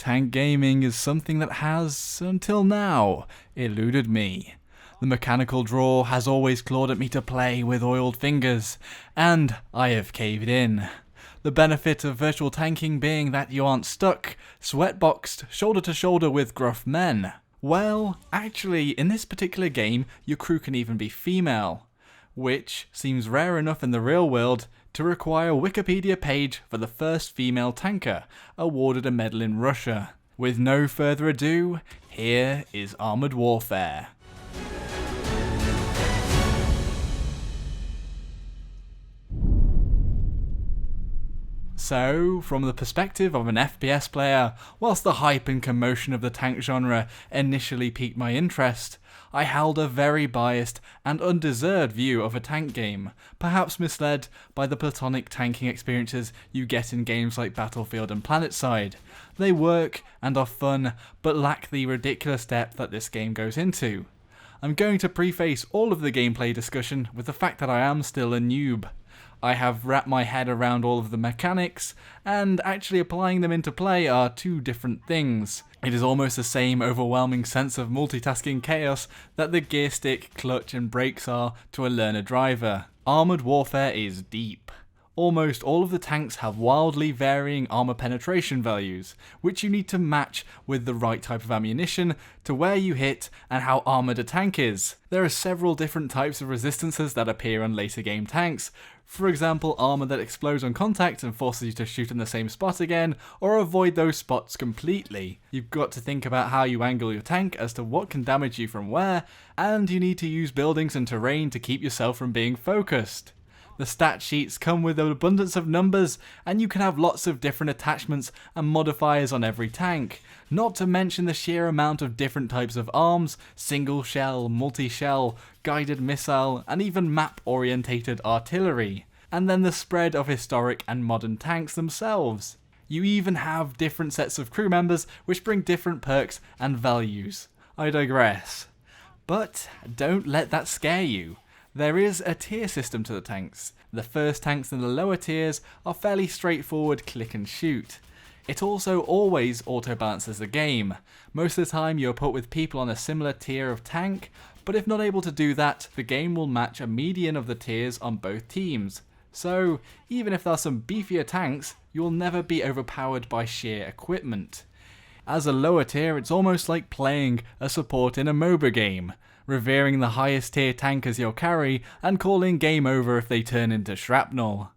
tank gaming is something that has, until now, eluded me. The mechanical draw has always clawed at me to play with oiled fingers, and I have caved in. The benefit of virtual tanking being that you aren't stuck, sweatboxed, shoulder to shoulder with gruff men. Well, actually, in this particular game, your crew can even be female, which seems rare enough in the real world to require a Wikipedia page for the first female tanker, awarded a medal in Russia. With no further ado, here is Armored Warfare. So, from the perspective of an FPS player, whilst the hype and commotion of the tank genre initially piqued my interest, I held a very biased and undeserved view of a tank game, perhaps misled by the platonic tanking experiences you get in games like Battlefield and Planetside. They work and are fun, but lack the ridiculous depth that this game goes into. I'm going to preface all of the gameplay discussion with the fact that I am still a noob. I have wrapped my head around all of the mechanics, and actually applying them into play are two different things. It is almost the same overwhelming sense of multitasking chaos that the gear stick, clutch and brakes are to a learner driver. Armored Warfare is deep. Almost all of the tanks have wildly varying armor penetration values, which you need to match with the right type of ammunition to where you hit and how armored a tank is. There are several different types of resistances that appear on later game tanks. For example, armor that explodes on contact and forces you to shoot in the same spot again, or avoid those spots completely. You've got to think about how you angle your tank as to what can damage you from where, and you need to use buildings and terrain to keep yourself from being focused. The stat sheets come with an abundance of numbers, and you can have lots of different attachments and modifiers on every tank, not to mention the sheer amount of different types of arms, single shell, multi-shell, guided missile, and even map-orientated artillery, and then the spread of historic and modern tanks themselves. You even have different sets of crew members which bring different perks and values. I digress. But don't let that scare you. There is a tier system to the tanks. The first tanks in the lower tiers are fairly straightforward click and shoot. It also always auto-balances the game. Most of the time you're put with people on a similar tier of tank, but if not able to do that, the game will match a median of the tiers on both teams. So, even if there are some beefier tanks, you'll never be overpowered by sheer equipment. As a lower tier, it's almost like playing a support in a MOBA game, revering the highest tier tank as your carry and calling game over if they turn into shrapnel.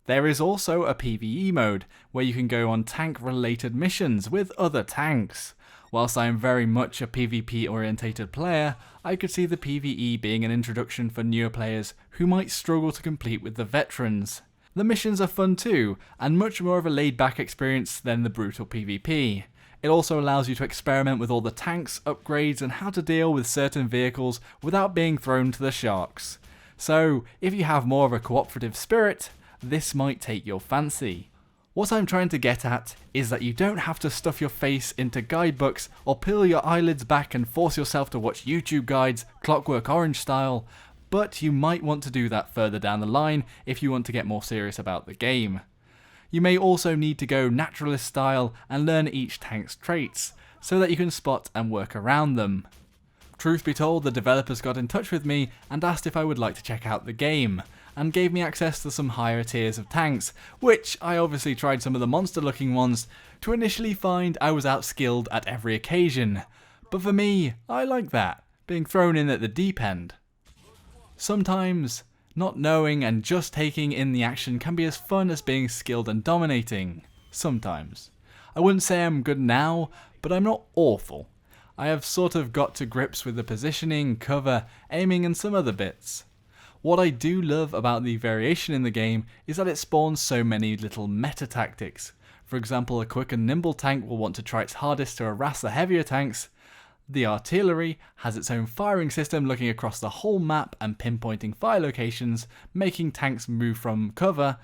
There is also a PvE mode, where you can go on tank related missions with other tanks. Whilst I am very much a PvP orientated player, I could see the PvE being an introduction for newer players who might struggle to compete with the veterans. The missions are fun too, and much more of a laid back experience than the brutal PvP. It also allows you to experiment with all the tanks, upgrades, and how to deal with certain vehicles without being thrown to the sharks. So, if you have more of a cooperative spirit, this might take your fancy. What I'm trying to get at is that you don't have to stuff your face into guidebooks or peel your eyelids back and force yourself to watch YouTube guides, Clockwork Orange style, but you might want to do that further down the line if you want to get more serious about the game. You may also need to go naturalist style and learn each tank's traits, so that you can spot and work around them. Truth be told, the developers got in touch with me and asked if I would like to check out the game, and gave me access to some higher tiers of tanks, which I obviously tried some of the monster looking ones to initially find I was outskilled at every occasion. But for me, I like that, being thrown in at the deep end. Sometimes, not knowing and just taking in the action can be as fun as being skilled and dominating. Sometimes. I wouldn't say I'm good now, but I'm not awful. I have sort of got to grips with the positioning, cover, aiming and some other bits. What I do love about the variation in the game is that it spawns so many little meta tactics. For example, a quick and nimble tank will want to try its hardest to harass the heavier tanks. The artillery has its own firing system looking across the whole map and pinpointing fire locations, making tanks move from cover.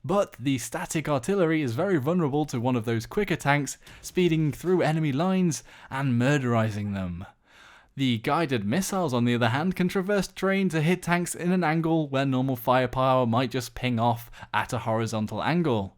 But the static artillery is very vulnerable to one of those quicker tanks speeding through enemy lines and murderizing them. The guided missiles, on the other hand, can traverse terrain to hit tanks in an angle where normal firepower might just ping off at a horizontal angle.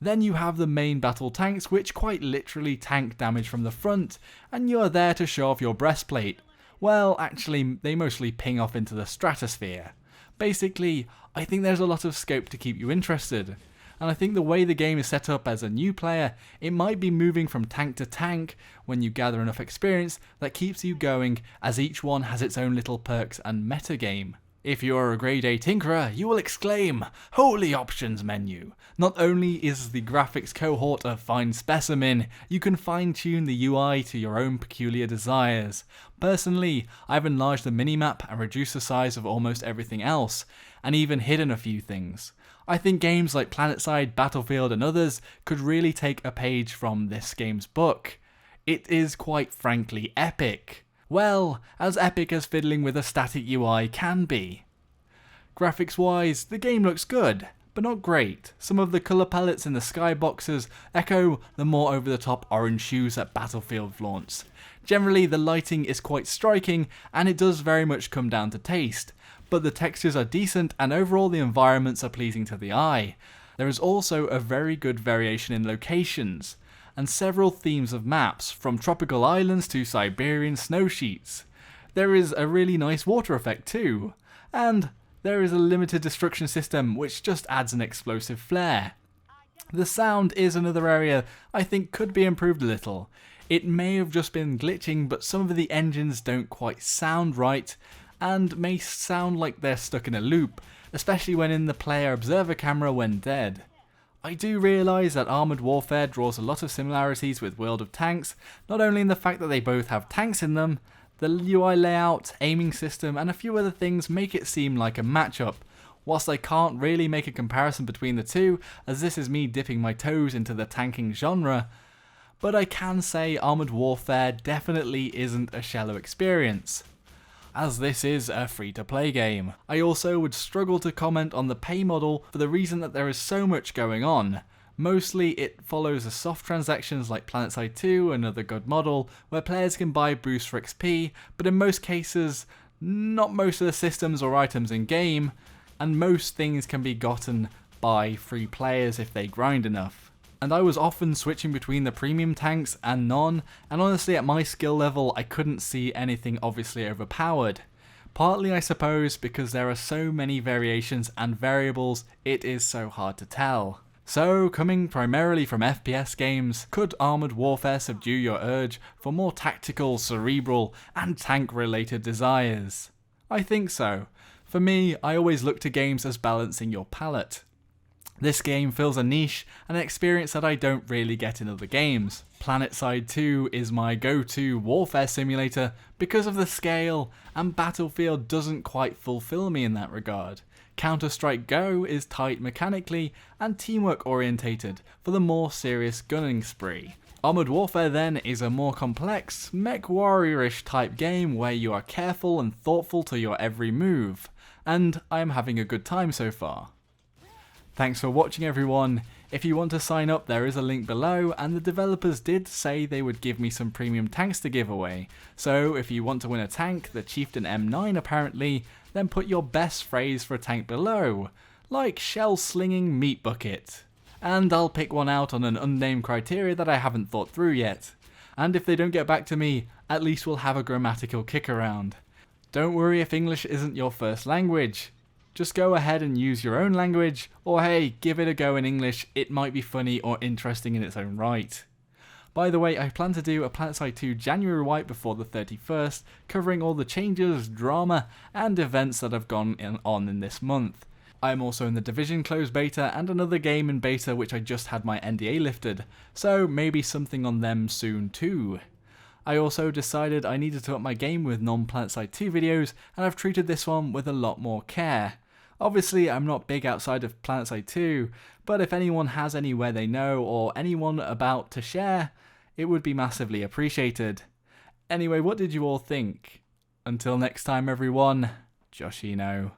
Then you have the main battle tanks, which quite literally tank damage from the front, and you are there to show off your breastplate. Well, actually, they mostly ping off into the stratosphere. Basically, I think there's a lot of scope to keep you interested. And I think the way the game is set up as a new player, it might be moving from tank to tank when you gather enough experience that keeps you going, as each one has its own little perks and metagame. If you are a grade A tinkerer, you will exclaim, "Holy options menu!" Not only is the graphics cohort a fine specimen, you can fine-tune the UI to your own peculiar desires. Personally, I've enlarged the minimap and reduced the size of almost everything else, and even hidden a few things. I think games like Planetside, Battlefield and others could really take a page from this game's book. It is quite frankly epic. Well, as epic as fiddling with a static UI can be. Graphics wise, the game looks good, but not great. Some of the colour palettes in the skyboxes echo the more over the top orange hues that Battlefield flaunts. Generally, the lighting is quite striking and it does very much come down to taste, but the textures are decent and overall the environments are pleasing to the eye. There is also a very good variation in locations, and several themes of maps, from tropical islands to Siberian snow sheets. There is a really nice water effect too, and there is a limited destruction system which just adds an explosive flair. The sound is another area I think could be improved a little. It may have just been glitching, but some of the engines don't quite sound right, and may sound like they're stuck in a loop, especially when in the player observer camera when dead. I do realise that Armoured Warfare draws a lot of similarities with World of Tanks, not only in the fact that they both have tanks in them, the UI layout, aiming system and a few other things make it seem like a matchup. Whilst I can't really make a comparison between the two, as this is me dipping my toes into the tanking genre, but I can say Armoured Warfare definitely isn't a shallow experience, as this is a free-to-play game. I also would struggle to comment on the pay model for the reason that there is so much going on. Mostly it follows the soft transactions like Planetside 2, another good model, where players can buy boosts for XP, but in most cases, not most of the systems or items in game, and most things can be gotten by free players if they grind enough. And I was often switching between the premium tanks and none, and honestly at my skill level I couldn't see anything obviously overpowered. Partly I suppose because there are so many variations and variables it is so hard to tell. So, coming primarily from FPS games, could Armoured Warfare subdue your urge for more tactical, cerebral and tank related desires? I think so. For me, I always look to games as balancing your palette. This game fills a niche, an experience that I don't really get in other games. Planetside 2 is my go-to warfare simulator because of the scale, and Battlefield doesn't quite fulfill me in that regard. Counter-Strike Go is tight mechanically and teamwork orientated for the more serious gunning spree. Armoured Warfare then is a more complex, mech warrior-ish type game where you are careful and thoughtful to your every move, and I am having a good time so far. Thanks for watching everyone. If you want to sign up, there is a link below, and the developers did say they would give me some premium tanks to give away. So if you want to win a tank, the Chieftain M9 apparently, then put your best phrase for a tank below, like shell slinging meat bucket. And I'll pick one out on an unnamed criteria that I haven't thought through yet. And if they don't get back to me, at least we'll have a grammatical kick around. Don't worry if English isn't your first language. Just go ahead and use your own language, or hey, give it a go in English, it might be funny or interesting in its own right. By the way, I plan to do a Planetside 2 January wipe before the 31st, covering all the changes, drama, and events that have gone on in this month. I am also in the Division closed beta and another game in beta which I just had my NDA lifted, so maybe something on them soon too. I also decided I needed to up my game with non-Planetside 2 videos, and I've treated this one with a lot more care. Obviously, I'm not big outside of Planetside 2, but if anyone has anywhere they know or anyone about to share, it would be massively appreciated. Anyway, what did you all think? Until next time everyone, Joshino.